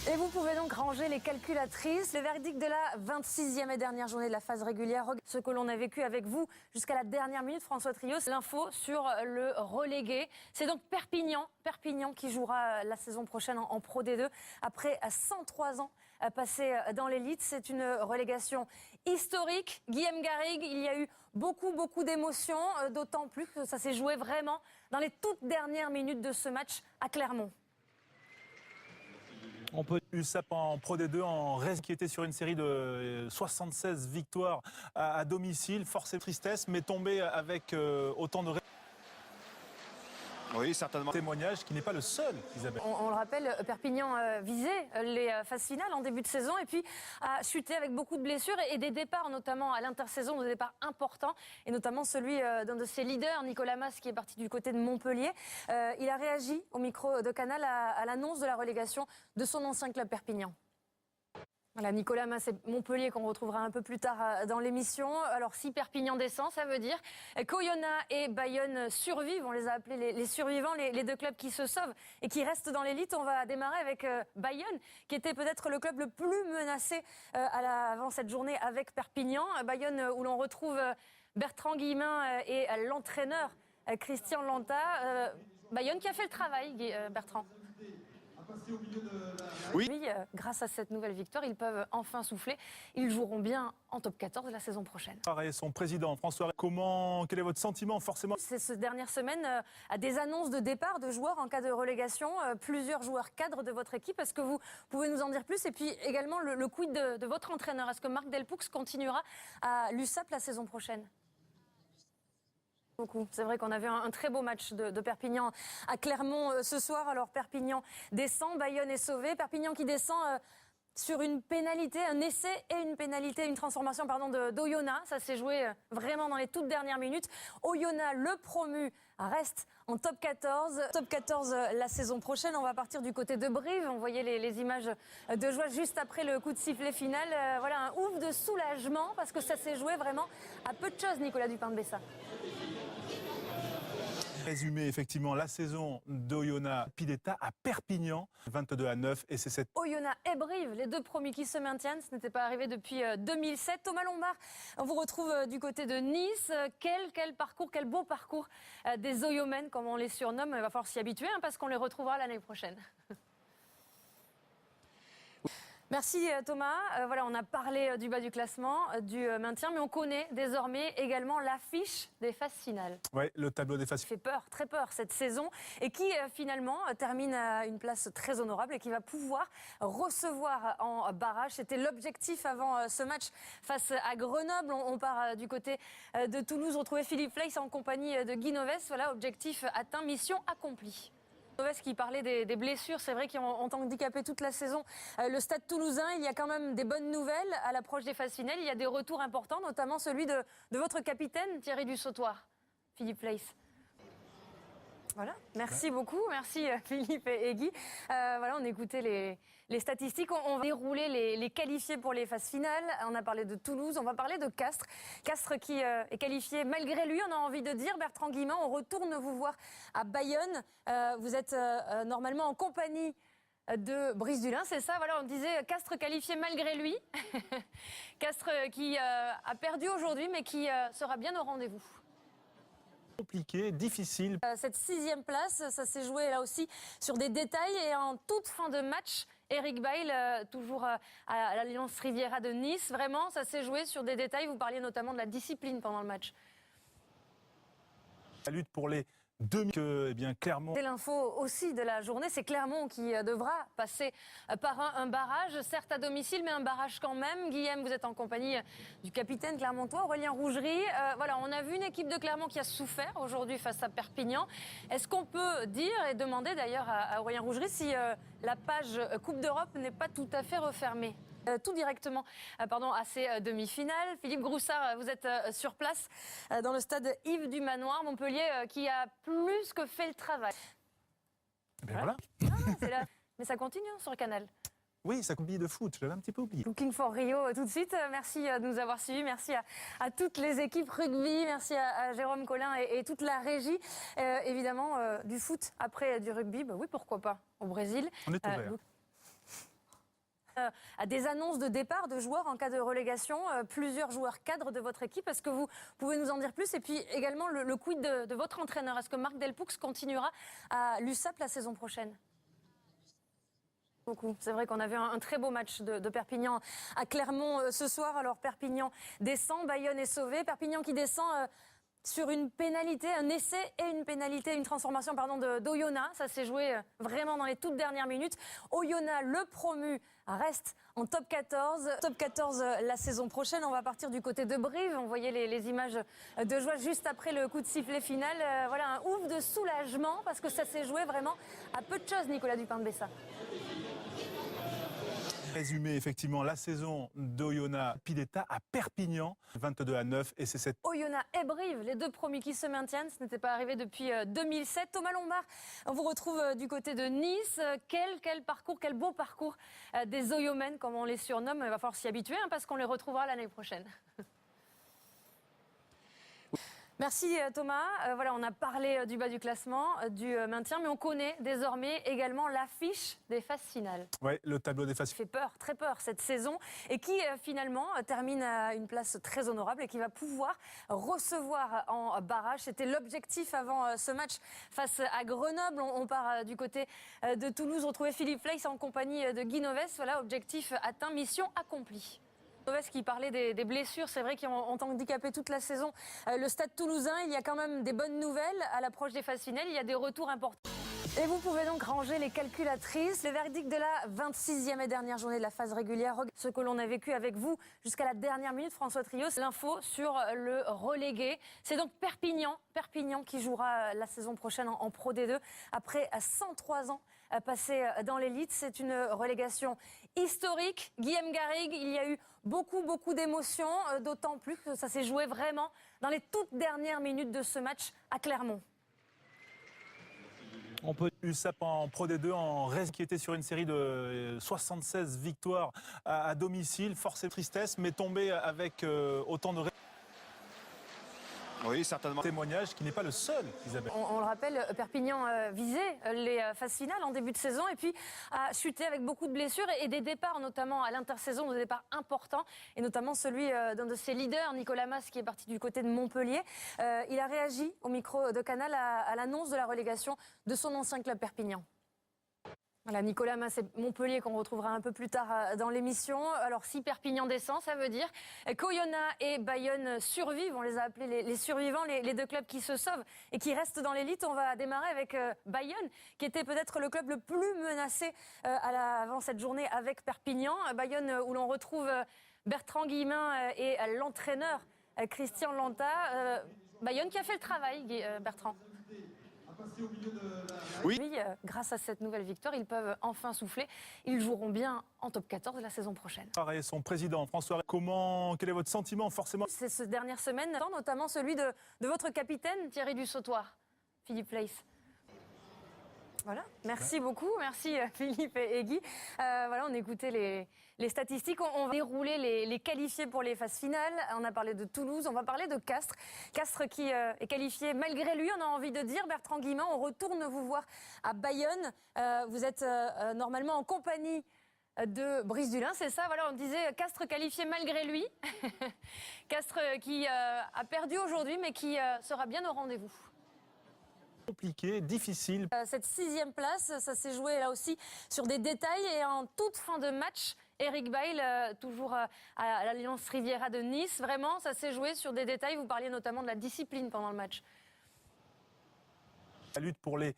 Et vous pouvez donc ranger les calculatrices. Le verdict de la 26e et dernière journée de la phase régulière, ce que l'on a vécu avec vous jusqu'à la dernière minute, François Trios, l'info sur le relégué. C'est donc Perpignan qui jouera la saison prochaine en Pro D2 après 103 ans passés dans l'élite. C'est une relégation historique. Guillaume Garrigue, il y a eu beaucoup d'émotions, d'autant plus que ça s'est joué vraiment dans les toutes dernières minutes de ce match à Clermont. On peut USAP en Pro D2 en reste qui était sur une série de 76 victoires à domicile, force et tristesse, mais tombé avec autant de témoignages qui n'est pas le seul, Isabelle. On le rappelle, Perpignan visait les phases finales en début de saison et puis a chuté avec beaucoup de blessures et des départs, notamment à l'intersaison, des départs importants, et notamment celui d'un de ses leaders, Nicolas Mas, qui est parti du côté de Montpellier. Il a réagi au micro de Canal à l'annonce de la relégation de son ancien club Perpignan. Voilà, Nicolas Mas et Montpellier qu'on retrouvera un peu plus tard dans l'émission. Alors si Perpignan descend, ça veut dire qu'Oyonnax et Bayonne survivent. On les a appelés les survivants, les deux clubs qui se sauvent et qui restent dans l'élite. On va démarrer avec Bayonne, qui était peut-être le club le plus menacé avant cette journée avec Perpignan. Bayonne où l'on retrouve Bertrand Guillemin et l'entraîneur Christian Lanta. Bayonne qui a fait le travail, Bertrand. Oui. Grâce à cette nouvelle victoire, ils peuvent enfin souffler. Ils joueront bien en top 14 la saison prochaine. Et son président, François, quel est votre sentiment forcément? Cette dernière semaine, à des annonces de départ de joueurs en cas de relégation, plusieurs joueurs cadres de votre équipe. Est-ce que vous pouvez nous en dire plus? Et puis également le quid de votre entraîneur. Est-ce que Marc Delpoux continuera à l'USAP la saison prochaine? C'est vrai qu'on a vu un très beau match de Perpignan à Clermont ce soir. Alors Perpignan descend, Bayonne est sauvé. Perpignan qui descend sur une pénalité, un essai et une pénalité, une transformation d'Oyonnax. Ça s'est joué vraiment dans les toutes dernières minutes. Oyonnax, le promu, reste en top 14. Top 14 la saison prochaine. On va partir du côté de Brive. On voyait les images de joie juste après le coup de sifflet final. Voilà un ouf de soulagement parce que ça s'est joué vraiment à peu de choses, Nicolas Dupin-de-Bessa. Résumé effectivement la saison d'Oyonnax Pidetta à Perpignan, 22-9, et c'est cette Oyonnax et Brive, les deux promis qui se maintiennent. Ce n'était pas arrivé depuis 2007. Thomas Lombard, on vous retrouve du côté de Nice. Quel parcours, quel beau parcours des Oyomènes, comme on les surnomme. Il va falloir s'y habituer parce qu'on les retrouvera l'année prochaine. Merci Thomas. Voilà, on a parlé du bas du classement, du maintien, mais on connaît désormais également l'affiche des phases finales. Oui, le tableau des phases finales. Fait peur, très peur cette saison, et qui finalement termine à une place très honorable et qui va pouvoir recevoir en barrage. C'était l'objectif avant ce match face à Grenoble. On part du côté de Toulouse, retrouver Philippe Fleiss en compagnie de Guy Noves. Voilà, objectif atteint, mission accomplie. Noves qui parlait des blessures, c'est vrai, qui ont handicapé toute la saison le Stade Toulousain. Il y a quand même des bonnes nouvelles à l'approche des phases finales. Il y a des retours importants, notamment celui de votre capitaine Thierry Dussautoir, Philippe Fleiss. Voilà, merci beaucoup, merci Philippe et Guy. Voilà, on écoutait les statistiques. On va dérouler les qualifiés pour les phases finales. On a parlé de Toulouse, on va parler de Castres. Castres qui est qualifié malgré lui, on a envie de dire. Bertrand Guillemin, on retourne vous voir à Bayonne. Vous êtes normalement en compagnie de Brice Dulin, c'est ça? Voilà, on disait Castres qualifié malgré lui. Castres qui a perdu aujourd'hui, mais qui sera bien au rendez-vous. Compliqué, difficile. Cette 6e place, ça s'est joué là aussi sur des détails et en toute fin de match, Eric Bail, toujours à l'Alliance Riviera de Nice, vraiment ça s'est joué sur des détails. Vous parliez notamment de la discipline pendant le match. La lutte pour les demi, Clermont. C'est l'info aussi de la journée, c'est Clermont qui devra passer par un barrage, certes à domicile, mais un barrage quand même. Guillaume, vous êtes en compagnie du capitaine clermontois, Aurélien Rougerie. Voilà, on a vu une équipe de Clermont qui a souffert aujourd'hui face à Perpignan. Est-ce qu'on peut dire et demander d'ailleurs à Aurélien Rougerie si la page Coupe d'Europe n'est pas tout à fait refermée? Tout directement à ces demi-finales. Philippe Groussard, vous êtes sur place dans le stade Yves du Manoir, Montpellier, qui a plus que fait le travail. Voilà. C'est là. Mais ça continue sur Canal. Oui, ça combine de foot, je l'avais un petit peu oublié. Looking for Rio tout de suite. Merci de nous avoir suivis. Merci à toutes les équipes rugby. Merci à Jérôme Collin et toute la régie. Évidemment, du foot après du rugby, oui, pourquoi pas, au Brésil. On est ouvert. à des annonces de départ de joueurs en cas de relégation, plusieurs joueurs cadres de votre équipe. Est-ce que vous pouvez nous en dire plus? Et puis également le quid de votre entraîneur. Est-ce que Marc Delpoux continuera à l'USAP la saison prochaine? Beaucoup. C'est vrai qu'on a vu un très beau match de Perpignan à Clermont ce soir. Alors Perpignan descend, Bayonne est sauvé. Perpignan qui descend sur une pénalité, un essai et une pénalité, une transformation d'Oyonnax. Ça s'est joué vraiment dans les toutes dernières minutes. Oyonnax, le promu, reste en top 14. Top 14 la saison prochaine. On va partir du côté de Brive. On voyait les images de joie juste après le coup de sifflet final. Voilà un ouf de soulagement parce que ça s'est joué vraiment à peu de choses, Nicolas Dupin-de-Bessa. Résumé effectivement la saison d'Oyonnax Pileta à Perpignan, 22-9 et c'est cette... Oyonnax et Brive, les deux promus qui se maintiennent, ce n'était pas arrivé depuis 2007. Thomas Lombard, on vous retrouve du côté de Nice. Quel parcours, quel beau parcours des Oyomènes, comme on les surnomme. Il va falloir s'y habituer parce qu'on les retrouvera l'année prochaine. Merci Thomas. Voilà, on a parlé du bas du classement, du maintien, mais on connaît désormais également l'affiche des phases finales. Oui, le tableau des phases finales. Fait peur, très peur cette saison, et qui finalement termine à une place très honorable et qui va pouvoir recevoir en barrage. C'était l'objectif avant ce match face à Grenoble. On part du côté de Toulouse, retrouver Philippe Fleiss en compagnie de Guy Noves. Voilà, objectif atteint, mission accomplie. Noves qui parlait des blessures, c'est vrai qu'ils ont handicapé toute la saison le Stade Toulousain. Il y a quand même des bonnes nouvelles à l'approche des phases finales. Il y a des retours importants. Et vous pouvez donc ranger les calculatrices. Le verdict de la 26e et dernière journée de la phase régulière. Ce que l'on a vécu avec vous jusqu'à la dernière minute, François Trios. L'info sur le relégué. C'est donc Perpignan qui jouera la saison prochaine en Pro D2 après 103 ans passés dans l'élite. C'est une relégation historique. Guillaume Garrigue, il y a eu beaucoup d'émotions, d'autant plus que ça s'est joué vraiment dans les toutes dernières minutes de ce match à Clermont. On peut USAP en Pro D2 en reste qui était sur une série de 76 victoires à domicile, force et tristesse, mais tombé avec autant de oui, certainement. Témoignage qui n'est pas le seul, Isabelle. On le rappelle, Perpignan visait les phases finales en début de saison et puis a chuté avec beaucoup de blessures et des départs, notamment à l'intersaison, des départs importants, et notamment celui d'un de ses leaders, Nicolas Mas, qui est parti du côté de Montpellier. Il a réagi au micro de Canal à l'annonce de la relégation de son ancien club Perpignan. Voilà, Nicolas Mas et Montpellier qu'on retrouvera un peu plus tard dans l'émission. Alors si Perpignan descend, ça veut dire qu'Oyonnax et Bayonne survivent. On les a appelés les survivants, les deux clubs qui se sauvent et qui restent dans l'élite. On va démarrer avec Bayonne, qui était peut-être le club le plus menacé avant cette journée avec Perpignan. Bayonne où l'on retrouve Bertrand Guillemin et l'entraîneur Christian Lanta. Bayonne qui a fait le travail, Bertrand. Oui. Grâce à cette nouvelle victoire, ils peuvent enfin souffler. Ils joueront bien en top 14 la saison prochaine. Et son président, François, quel est votre sentiment forcément? C'est cette dernière semaine, notamment celui de votre capitaine, Thierry Dussautoir, Philippe Fleiss. Voilà, merci beaucoup, merci Philippe et Guy. Voilà, on écoutait les statistiques. On va dérouler les qualifiés pour les phases finales. On a parlé de Toulouse, on va parler de Castres. Castres qui est qualifié malgré lui, on a envie de dire. Bertrand Guillemin, on retourne vous voir à Bayonne. Vous êtes normalement en compagnie de Brice Dulin, c'est ça, voilà, on disait Castres qualifié malgré lui. Castres qui a perdu aujourd'hui, mais qui sera bien au rendez-vous. Compliqué, difficile. Cette 6e place, ça s'est joué là aussi sur des détails et en toute fin de match, Eric Bail, toujours à l'Alliance Riviera de Nice, vraiment, ça s'est joué sur des détails. Vous parliez notamment de la discipline pendant le match. La lutte pour les